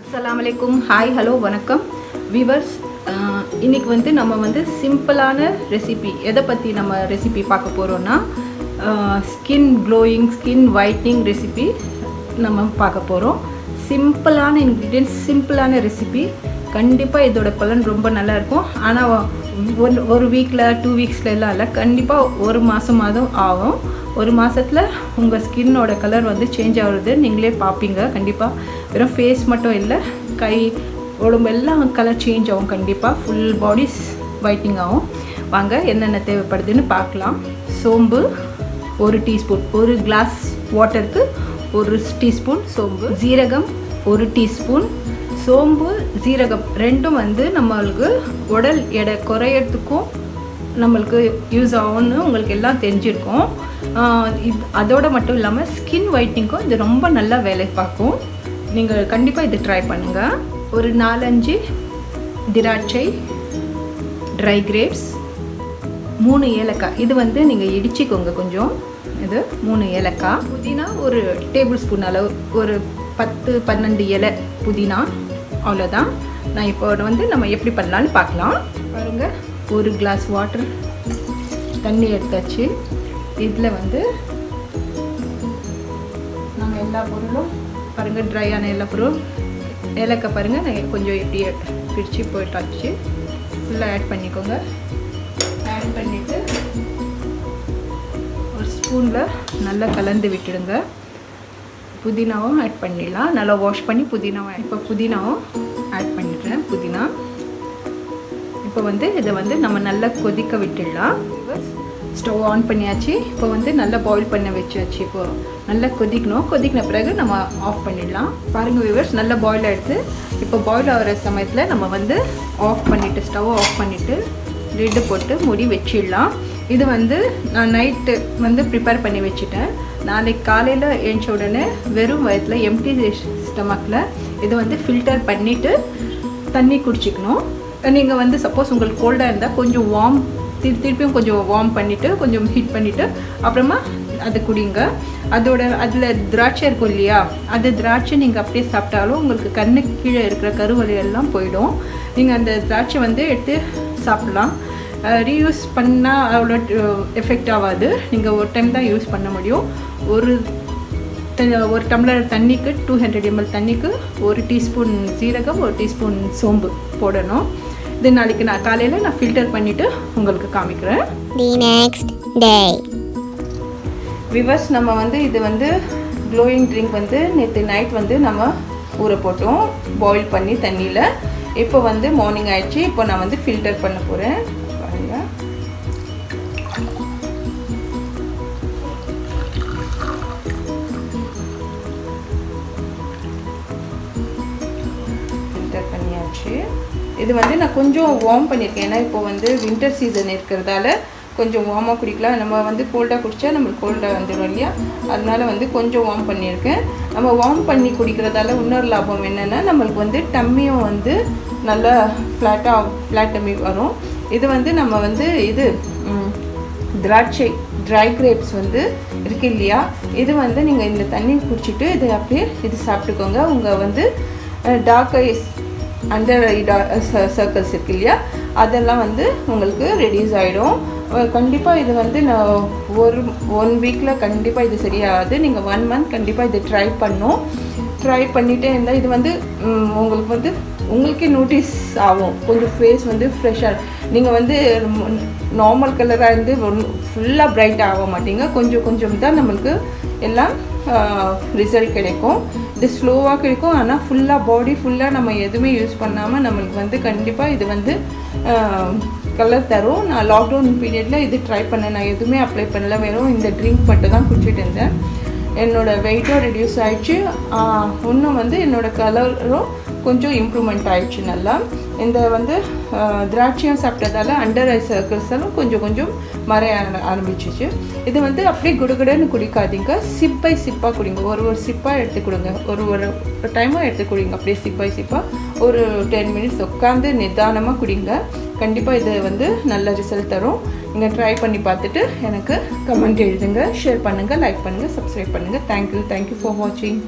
Assalam Alaikum. Hi, hello, வணக்கம் viewers. இன்னைக்கு வந்து நம்ம வந்து சிம்பிளான ரெசிபி எதை பற்றி நம்ம ரெசிபி பார்க்க போகிறோன்னா skin glowing skin whitening recipe நம்ம பார்க்க போகிறோம். சிம்பிளான இன்க்ரீடியன்ட்ஸ், சிம்பிளான ரெசிபி. கண்டிப்பாக இதோட பலன் ரொம்ப நல்லா இருக்கும். ஆனால் ஒரு வீக்கில் 2 வீக்ஸில் எல்லாம் இல்லை, கண்டிப்பாக ஒரு மாதமாவது ஆகும். ஒரு மாதத்தில் உங்கள் ஸ்கின்னோட கலர் வந்து சேஞ்ச் ஆகுறது நீங்களே பார்ப்பீங்க. கண்டிப்பாக வெறும் ஃபேஸ் மட்டும் இல்லை, கை உடம்பு எல்லாம் கலர் சேஞ்ச் ஆகும். கண்டிப்பாக ஃபுல் பாடிஸ் ஒயிட்னிங் ஆகும். வாங்க என்னென்ன தேவைப்படுதுன்னு பார்க்கலாம். சோம்பு 1 டீஸ்பூன், ஒரு கிளாஸ் வாட்டருக்கு 1 டீஸ்பூன் சோம்பு. ஜீரகம் 1 டீஸ்பூன். சோம்பு ஜீரகம் ரெண்டும் வந்து நம்மளுக்கு உடல் எடை குறையிறதுக்கும் நம்மளுக்கு யூஸ் ஆகும்னு உங்களுக்கு எல்லாம் தெரிஞ்சிருக்கும். அதோடு மட்டும் இல்லாமல் ஸ்கின் ஒயிட்னிங்க்கும் இது ரொம்ப நல்லா வேலை பார்க்கும். நீங்கள் கண்டிப்பாக இது ட்ரை பண்ணுங்கள். ஒரு 4-5 திராட்சை, ட்ரை கிரேப்ஸ், 3 ஏலக்காய். இது வந்து நீங்கள் இடிச்சிக்கோங்க கொஞ்சம். இது 3 ஏலக்காய். புதினா ஒரு டேபிள் ஸ்பூன் அளவு, ஒரு 10-12 இலை புதினா, அவ்வளோதான். நான் இப்போ வந்து நம்ம எப்படி பண்ணலான்னு பார்க்கலாம். பாருங்கள், 1 கிளாஸ் வாட்டர் தண்ணி எடுத்தாச்சு. இதில் வந்து நாங்கள் எல்லா பொருளும் பாருங்கள், ட்ரையான எல்லா பொருளும், ஏலக்காய் பாருங்கள், நான் கொஞ்சம் எப்படி பிரித்து போயிட்டாச்சு. ஃபுல்லாக ஆட் பண்ணிக்கோங்க. ஆட் பண்ணிவிட்டு ஒரு ஸ்பூனில் நல்லா கலந்து விட்டுடுங்க. புதினாவும் ஆட் பண்ணிடலாம். நல்லா வாஷ் பண்ணி புதினாவும், இப்போ புதினாவும் ஆட் பண்ணிடுறேன். புதினா இப்போ வந்து இதை வந்து நம்ம நல்லா கொதிக்க விட்டுடலாம். ஸ்டவ் ஆன் பண்ணியாச்சு. இப்போ வந்து நல்லா பாயில் பண்ண வச்சாச்சு. இப்போ நல்லா கொதிக்கணும். கொதிக்கின பிறகு நம்ம ஆஃப் பண்ணிடலாம். பாருங்கள் வியூவர்ஸ், நல்லா பாயில் ஆகிடுது. இப்போ பாயில் ஆகிற சமயத்தில் நம்ம வந்து ஆஃப் பண்ணிவிட்டு, ஸ்டவ் ஆஃப் பண்ணிவிட்டு லிட்டு போட்டு மூடி வச்சிடலாம். இது வந்து நான் நைட்டு வந்து ப்ரிப்பேர் பண்ணி வச்சுட்டேன். நாளைக்கு காலையில் எழுந்த உடனே வெறும் வயத்தில் எம்டி ஸ்டமக்கில் இது வந்து ஃபில்டர் பண்ணிவிட்டு தண்ணி குடிச்சிக்கணும். நீங்கள் வந்து சப்போஸ் உங்களுக்கு கோல்டாக இருந்தால் கொஞ்சம் வார்ம், திருப்பியும் கொஞ்சம் வார்ம் பண்ணிவிட்டு, கொஞ்சம் ஹீட் பண்ணிவிட்டு அப்புறமா அது குடிங்க. அதில் திராட்சை இருக்கும் இல்லையா, அது திராட்சை நீங்கள் அப்படியே சாப்பிட்டாலும் உங்களுக்கு கண்ணுக்கு கீழே இருக்கிற கருவலி எல்லாம் போயிடும். நீங்கள் அந்த திராட்சை வந்து எடுத்து சாப்பிட்லாம். ரீயூஸ் பண்ணால் அவ்வளோ எஃபெக்ட் ஆகாது. நீங்கள் ஒரு டைம் தான் யூஸ் பண்ண முடியும். ஒரு டம்ளர் தண்ணிக்கு 200 ml தண்ணிக்கு 1 டீஸ்பூன் சீரகம், 1 டீஸ்பூன் சோம்பு போடணும். இது நாளைக்கு நான் காலையில் நான் ஃபில்டர் பண்ணிவிட்டு உங்களுக்கு காமிக்கிறேன். The next day. விவர்ஸ், நம்ம வந்து இது வந்து க்ளோயிங் ட்ரிங்க் வந்து நேற்று நைட் வந்து நம்ம ஊற போட்டோம் பாயில் பண்ணி தண்ணியில். இப்போ வந்து மார்னிங் ஆயிடுச்சு. இப்போ நான் வந்து ஃபில்டர் பண்ண போகிறேன். பாருங்கள், ஃபில்டர் பண்ணியாச்சு. இது வந்து நான் கொஞ்சம் வார்ம் பண்ணியிருக்கேன். ஏன்னா இப்போ வந்து வின்டர் சீசன் இருக்கிறதால கொஞ்சம் வார்மாக குடிக்கலாம். நம்ம வந்து கோல்டாக குடித்தா நம்மளுக்கு கோல்டாக வந்துடும் இல்லையா, அதனால வந்து கொஞ்சம் வார்ம் பண்ணியிருக்கேன். நம்ம வார்ம் பண்ணி குடிக்கிறதால இன்னொரு லாபம் என்னென்னா, நம்மளுக்கு வந்து டம்மியும் வந்து நல்லா ஃப்ளாட் டம்மி வரும். இது வந்து நம்ம வந்து இது திராட்சை, ட்ரை கிரேப்ஸ் வந்து இருக்கு இல்லையா, இது வந்து நீங்கள் இந்த தண்ணி குடிச்சிட்டு இது அப்படியே இது சாப்பிட்டுக்கோங்க. உங்கள் வந்து dark eyes, under eye circles இருக்கு இல்லையா, அதெல்லாம் வந்து உங்களுக்கு ரெடியூஸ் ஆகிடும். கண்டிப்பாக இது வந்து நான் ஒரு 1 வீக்கில் கண்டிப்பாக இது சரியாகாது. நீங்கள் 1 மந்த் கண்டிப்பாக இது ட்ரை பண்ணிகிட்டே இருந்தால் இது வந்து உங்களுக்கு வந்து உங்களுக்கே நோட்டீஸ் ஆகும். கொஞ்சம் ஃபேஸ் வந்து ஃப்ரெஷ்ஷாக, நீங்கள் வந்து நார்மல் கலராக இருந்து ஃபுல்லாக பிரைட் ஆக மாட்டீங்க. கொஞ்சம் தான் நம்மளுக்கு எல்லாம் ரிசல்ட் கிடைக்கும். இது ஸ்லோவாக கிடைக்கும். ஆனால் ஃபுல்லாக பாடி ஃபுல்லாக நம்ம எதுவுமே யூஸ் பண்ணாமல் நம்மளுக்கு வந்து கண்டிப்பாக இது வந்து கலர் தரும். நான் லாக்டவுன் பீரியடில் இது ட்ரை பண்ணேன். நான் எதுவுமே அப்ளை பண்ணல, வெறும் இந்த ட்ரிங்க் மட்டும் தான் குடிச்சிட்டு இருந்தேன். என்னோடய வெயிட்டும் ரெடியூஸ் ஆகிடுச்சு. இன்னும் வந்து என்னோடய கலரும் கொஞ்சம் இம்ப்ரூவ்மெண்ட் ஆகிடுச்சு நல்லா. இந்த வந்து திராட்சையும் சாப்பிட்டதால அண்டர் ஐ சர்க்கிள்ஸெல்லாம் கொஞ்சம் மறைய ஆரம்பிச்சிச்சு. இது வந்து அப்படியே குடுகுடன்னு குடிக்காதீங்க. சிப் பை சிப்பாக குடிங்க. ஒரு சிப்பாக எடுத்து கொடுங்க. ஒரு டைமாக எடுத்து குடிங்க. அப்படியே சிப் பை சிப்பாக ஒரு 10 மினிட்ஸ் உட்காந்து நிதானமாக குடிங்க. கண்டிப்பாக இது வந்து நல்ல ரிசல்ட் தரும். நீங்கள் ட்ரை பண்ணி பார்த்துட்டு எனக்கு கமெண்ட் எழுதுங்க, ஷேர் பண்ணுங்கள், லைக் பண்ணுங்கள், சப்ஸ்கிரைப் பண்ணுங்கள். தேங்க்யூ ஃபார் வாட்சிங்.